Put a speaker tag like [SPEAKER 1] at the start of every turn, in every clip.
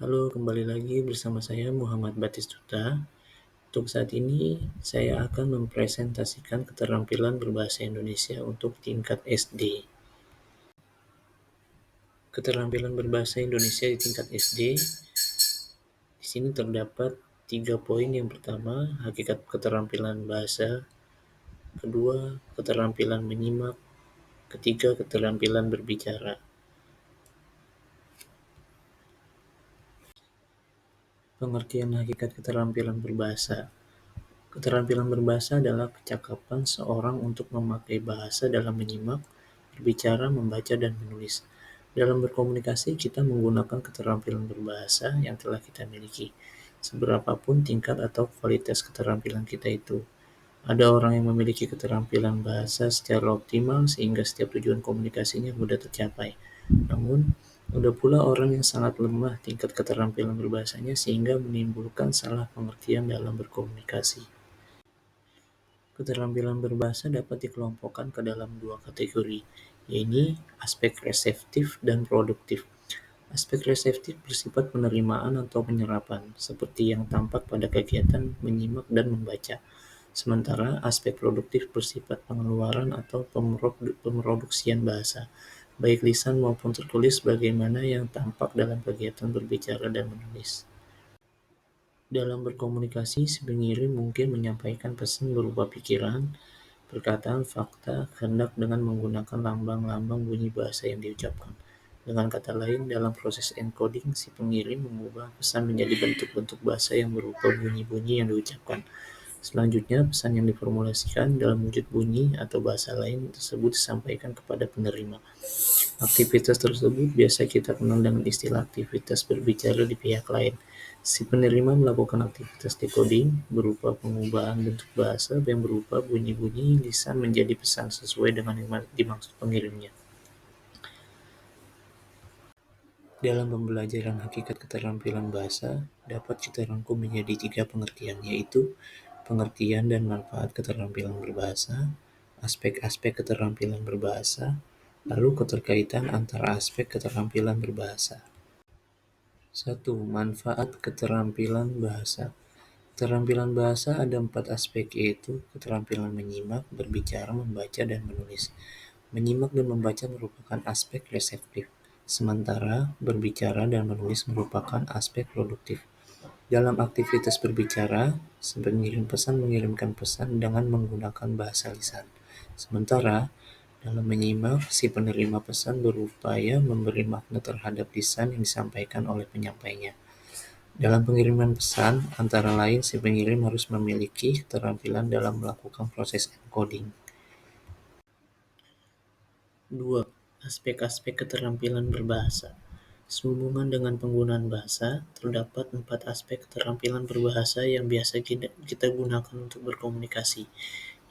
[SPEAKER 1] Halo, kembali lagi bersama saya Muhammad Batistuta. Untuk saat ini, saya akan mempresentasikan keterampilan berbahasa Indonesia untuk tingkat SD. Keterampilan berbahasa Indonesia di tingkat SD, di sini terdapat 3 poin. Yang pertama, hakikat keterampilan bahasa. Kedua, keterampilan menyimak. Ketiga, keterampilan berbicara. Pengertian hakikat keterampilan berbahasa. Keterampilan berbahasa adalah kecakapan seorang untuk memakai bahasa dalam menyimak, berbicara, membaca, dan menulis. Dalam berkomunikasi, kita menggunakan keterampilan berbahasa yang telah kita miliki, seberapapun tingkat atau kualitas keterampilan kita itu. Ada orang yang memiliki keterampilan bahasa secara optimal sehingga setiap tujuan komunikasinya mudah tercapai. Namun, ada pula orang yang sangat lemah tingkat keterampilan berbahasanya sehingga menimbulkan salah pengertian dalam berkomunikasi. Keterampilan berbahasa dapat dikelompokkan ke dalam 2 kategori, yaitu aspek reseptif dan produktif. Aspek reseptif bersifat penerimaan atau penyerapan, seperti yang tampak pada kegiatan menyimak dan membaca. Sementara aspek produktif bersifat pengeluaran atau pemroduksian bahasa, baik lisan maupun tertulis sebagaimana yang tampak dalam kegiatan berbicara dan menulis. Dalam berkomunikasi, si pengirim mungkin menyampaikan pesan berupa pikiran, perkataan, fakta, kehendak dengan menggunakan lambang-lambang bunyi bahasa yang diucapkan. Dengan kata lain, dalam proses encoding, si pengirim mengubah pesan menjadi bentuk-bentuk bahasa yang berupa bunyi-bunyi yang diucapkan. Selanjutnya, pesan yang diformulasikan dalam wujud bunyi atau bahasa lain tersebut disampaikan kepada penerima. Aktivitas tersebut biasa kita kenal dengan istilah aktivitas berbicara di pihak lain. Si penerima melakukan aktivitas decoding berupa pengubahan bentuk bahasa yang berupa bunyi-bunyi lisan menjadi pesan sesuai dengan yang dimaksud pengirimnya. Dalam pembelajaran hakikat keterampilan bahasa, dapat kita rangkum menjadi 3 pengertian, yaitu pengertian dan manfaat keterampilan berbahasa, aspek-aspek keterampilan berbahasa, lalu keterkaitan antara aspek keterampilan berbahasa. 1. Manfaat keterampilan bahasa. Keterampilan bahasa ada 4 aspek, yaitu keterampilan menyimak, berbicara, membaca, dan menulis. Menyimak dan membaca merupakan aspek reseptif, sementara berbicara dan menulis merupakan aspek produktif. Dalam aktivitas berbicara, si pengirim pesan mengirimkan pesan dengan menggunakan bahasa lisan. Sementara dalam menyimak, si penerima pesan berupaya memberi makna terhadap lisan yang disampaikan oleh penyampainya. Dalam pengiriman pesan, antara lain si pengirim harus memiliki keterampilan dalam melakukan proses encoding. 2. Aspek-aspek keterampilan berbahasa. Sehubungan dengan penggunaan bahasa, terdapat 4 aspek keterampilan berbahasa yang biasa kita gunakan untuk berkomunikasi,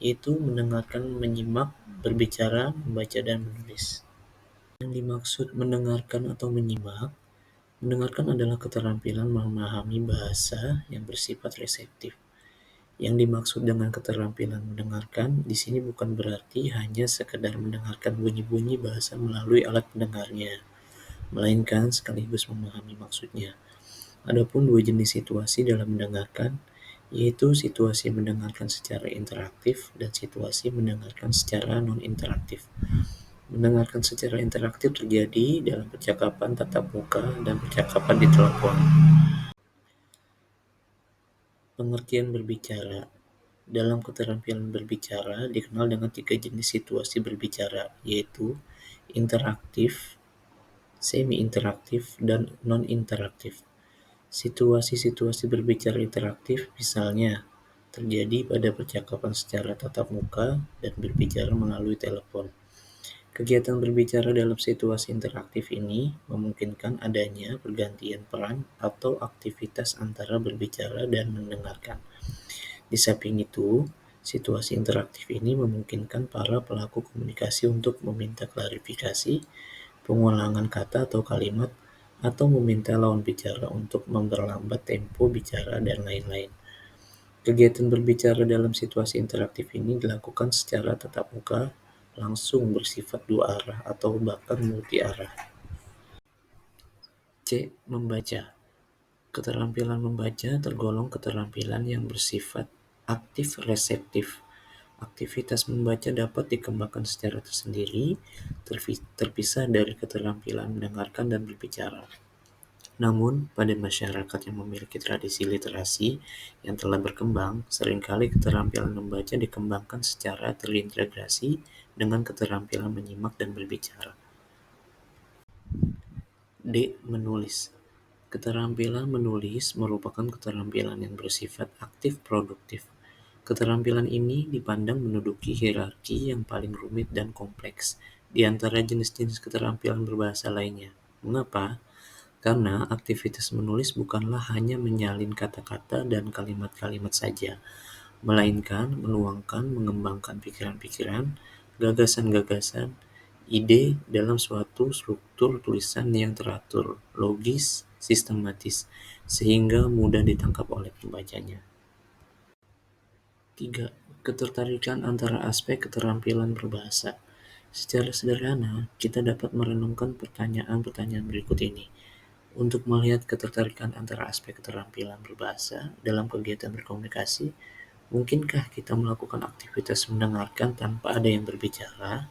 [SPEAKER 1] yaitu mendengarkan, menyimak, berbicara, membaca, dan menulis. Yang dimaksud mendengarkan atau mendengarkan adalah keterampilan memahami bahasa yang bersifat reseptif. Yang dimaksud dengan keterampilan mendengarkan di sini bukan berarti hanya sekedar mendengarkan bunyi-bunyi bahasa melalui alat pendengarnya, melainkan sekaligus memahami maksudnya. Adapun 2 jenis situasi dalam mendengarkan, yaitu situasi mendengarkan secara interaktif dan situasi mendengarkan secara non-interaktif. Mendengarkan secara interaktif terjadi dalam percakapan tatap muka dan percakapan di telepon. Pengertian berbicara. Dalam keterampilan berbicara dikenal dengan 3 jenis situasi berbicara, yaitu interaktif, semi-interaktif, dan non-interaktif. Situasi-situasi berbicara interaktif misalnya terjadi pada percakapan secara tatap muka dan berbicara melalui telepon. Kegiatan berbicara dalam situasi interaktif ini memungkinkan adanya pergantian peran atau aktivitas antara berbicara dan mendengarkan. Di samping itu, situasi interaktif ini memungkinkan para pelaku komunikasi untuk meminta klarifikasi, pengulangan kata atau kalimat, atau meminta lawan bicara untuk memperlambat tempo bicara, dan lain-lain. Kegiatan berbicara dalam situasi interaktif ini dilakukan secara tatap muka, langsung, bersifat 2 arah atau bahkan multi arah. C. Membaca. Keterampilan membaca tergolong keterampilan yang bersifat aktif reseptif. Aktivitas membaca dapat dikembangkan secara tersendiri, terpisah dari keterampilan mendengarkan dan berbicara. Namun, pada masyarakat yang memiliki tradisi literasi yang telah berkembang, seringkali keterampilan membaca dikembangkan secara terintegrasi dengan keterampilan menyimak dan berbicara. D. Menulis. Keterampilan menulis merupakan keterampilan yang bersifat aktif produktif. Keterampilan ini dipandang menduduki hierarki yang paling rumit dan kompleks di antara jenis-jenis keterampilan berbahasa lainnya. Mengapa? Karena aktivitas menulis bukanlah hanya menyalin kata-kata dan kalimat-kalimat saja, melainkan menuangkan, mengembangkan pikiran-pikiran, gagasan-gagasan, ide dalam suatu struktur tulisan yang teratur, logis, sistematis, sehingga mudah ditangkap oleh pembacanya. 3. Ketertarikan antara aspek keterampilan berbahasa. Secara sederhana, kita dapat merenungkan pertanyaan-pertanyaan berikut ini. Untuk melihat ketertarikan antara aspek keterampilan berbahasa dalam kegiatan berkomunikasi, mungkinkah kita melakukan aktivitas mendengarkan tanpa ada yang berbicara?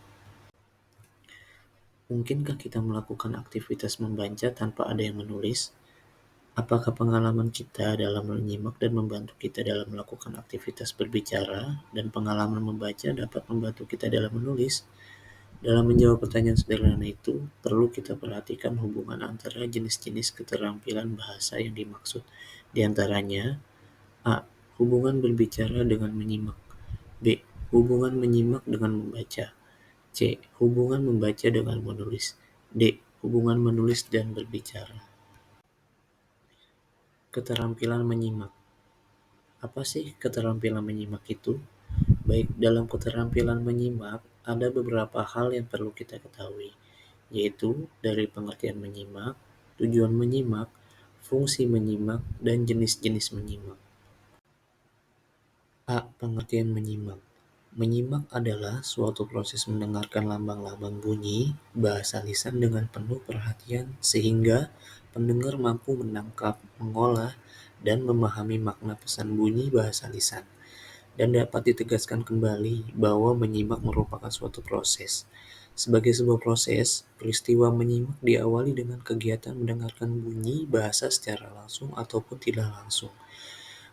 [SPEAKER 1] Mungkinkah kita melakukan aktivitas membaca tanpa ada yang menulis? Apakah pengalaman kita dalam menyimak dan membantu kita dalam melakukan aktivitas berbicara dan pengalaman membaca dapat membantu kita dalam menulis? Dalam menjawab pertanyaan sederhana itu, perlu kita perhatikan hubungan antara jenis-jenis keterampilan bahasa yang dimaksud. Di antaranya, A. Hubungan berbicara dengan menyimak. B. Hubungan menyimak dengan membaca. C. Hubungan membaca dengan menulis. D. Hubungan menulis dan berbicara. Keterampilan menyimak. Apa sih keterampilan menyimak itu? Baik, dalam keterampilan menyimak, ada beberapa hal yang perlu kita ketahui, yaitu dari pengertian menyimak, tujuan menyimak, fungsi menyimak, dan jenis-jenis menyimak. A. Pengertian menyimak. Menyimak adalah suatu proses mendengarkan lambang-lambang bunyi bahasa lisan dengan penuh perhatian sehingga pendengar mampu menangkap, mengolah, dan memahami makna pesan bunyi bahasa lisan. Dan dapat ditegaskan kembali bahwa menyimak merupakan suatu proses. Sebagai sebuah proses, peristiwa menyimak diawali dengan kegiatan mendengarkan bunyi bahasa secara langsung ataupun tidak langsung.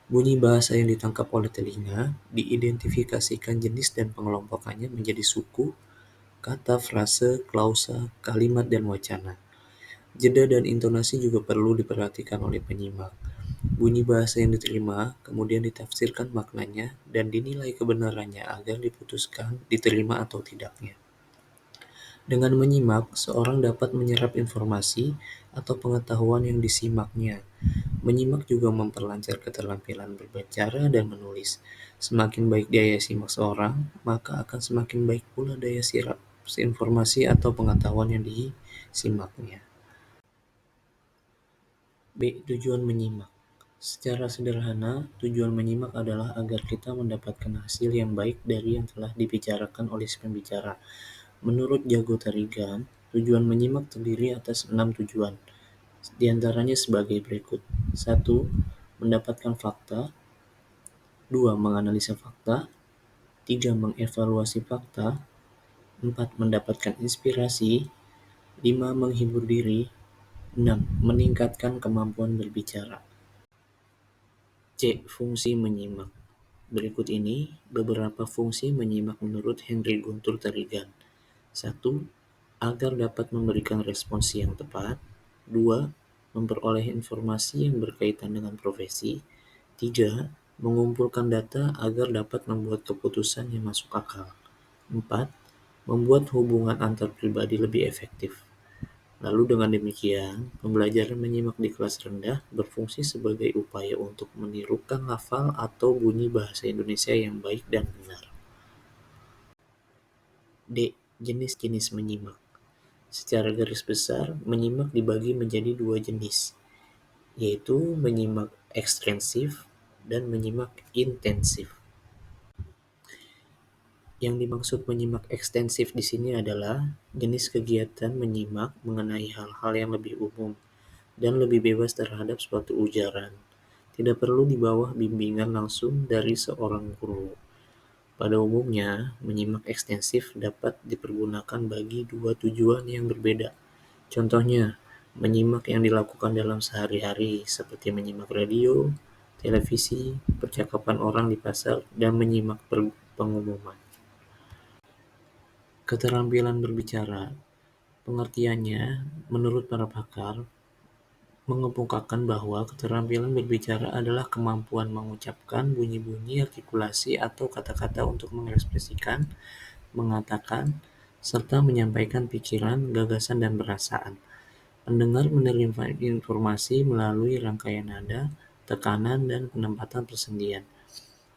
[SPEAKER 1] Bunyi bahasa yang ditangkap oleh telinga diidentifikasikan jenis dan pengelompokannya menjadi suku, kata, frase, klausa, kalimat, dan wacana. Jeda dan intonasi juga perlu diperhatikan oleh penyimak. Bunyi bahasa yang diterima kemudian ditafsirkan maknanya dan dinilai kebenarannya agar diputuskan diterima atau tidaknya. Dengan menyimak, seorang dapat menyerap informasi atau pengetahuan yang disimaknya. Menyimak juga memperlancar keterampilan berbicara dan menulis. Semakin baik daya simak seorang, maka akan semakin baik pula daya serap informasi atau pengetahuan yang disimaknya. B. Tujuan menyimak. Secara sederhana, tujuan menyimak adalah agar kita mendapatkan hasil yang baik dari yang telah dibicarakan oleh si pembicara. Menurut Jago Tarigan, tujuan menyimak terdiri atas 6 tujuan, di antaranya sebagai berikut. 1. Mendapatkan fakta. 2. Menganalisa fakta. 3. Mengevaluasi fakta. 4. Mendapatkan inspirasi. 5. Menghibur diri. 6. Meningkatkan kemampuan berbicara. C. Fungsi menyimak. Berikut ini beberapa fungsi menyimak menurut Henry Guntur Tarigan. 1. Agar dapat memberikan respons yang tepat. 2. Memperoleh informasi yang berkaitan dengan profesi. 3. Mengumpulkan data agar dapat membuat keputusan yang masuk akal. 4. Membuat hubungan antar pribadi lebih efektif. Lalu dengan demikian, pembelajaran menyimak di kelas rendah berfungsi sebagai upaya untuk menirukan lafal atau bunyi bahasa Indonesia yang baik dan benar. D. Jenis-jenis menyimak. Secara garis besar, menyimak dibagi menjadi dua jenis, yaitu menyimak ekstensif dan menyimak intensif. Yang dimaksud menyimak ekstensif di sini adalah jenis kegiatan menyimak mengenai hal-hal yang lebih umum, dan lebih bebas terhadap suatu ujaran. Tidak perlu di bawah bimbingan langsung dari seorang guru. Pada umumnya, menyimak ekstensif dapat dipergunakan bagi dua tujuan yang berbeda. Contohnya, menyimak yang dilakukan dalam sehari-hari seperti menyimak radio, televisi, percakapan orang di pasar, dan menyimak pengumuman. Keterampilan berbicara, pengertiannya menurut para pakar mengemukakan bahwa keterampilan berbicara adalah kemampuan mengucapkan bunyi-bunyi, artikulasi, atau kata-kata untuk mengekspresikan, mengatakan, serta menyampaikan pikiran, gagasan, dan perasaan. Pendengar menerima informasi melalui rangkaian nada, tekanan, dan penempatan persendian.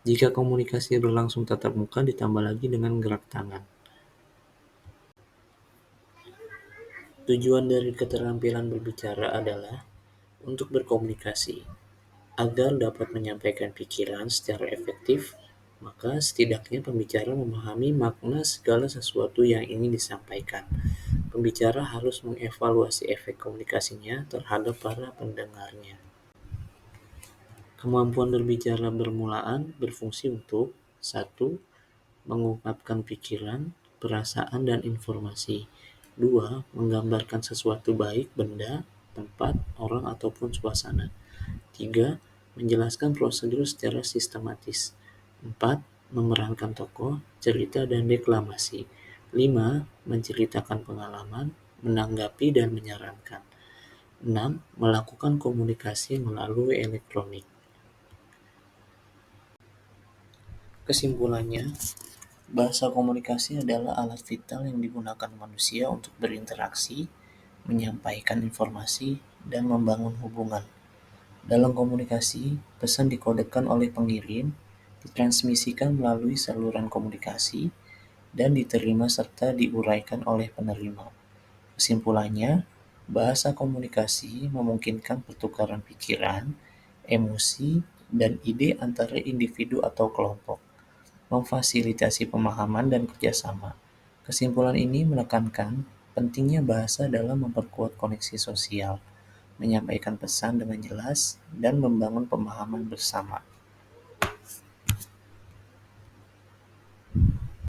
[SPEAKER 1] Jika komunikasi berlangsung tatap muka ditambah lagi dengan gerak tangan. Tujuan dari keterampilan berbicara adalah untuk berkomunikasi. Agar dapat menyampaikan pikiran secara efektif, maka setidaknya pembicara memahami makna segala sesuatu yang ingin disampaikan. Pembicara harus mengevaluasi efek komunikasinya terhadap para pendengarnya. Kemampuan berbicara bermulaan berfungsi untuk 1. Mengungkapkan pikiran, perasaan, dan informasi. 2. Menggambarkan sesuatu baik benda, tempat, orang, ataupun suasana. 3. Menjelaskan prosedur secara sistematis. 4. Memerankan tokoh, cerita, dan deklamasi. 5. Menceritakan pengalaman, menanggapi, dan menyarankan. 6. Melakukan komunikasi melalui elektronik. Kesimpulannya, bahasa komunikasi adalah alat vital yang digunakan manusia untuk berinteraksi, menyampaikan informasi, dan membangun hubungan. Dalam komunikasi, pesan dikodekan oleh pengirim, ditransmisikan melalui saluran komunikasi, dan diterima serta diuraikan oleh penerima. Kesimpulannya, bahasa komunikasi memungkinkan pertukaran pikiran, emosi, dan ide antara individu atau kelompok, memfasilitasi pemahaman dan kerjasama. Kesimpulan ini menekankan pentingnya bahasa dalam memperkuat koneksi sosial, menyampaikan pesan dengan jelas, dan membangun pemahaman bersama.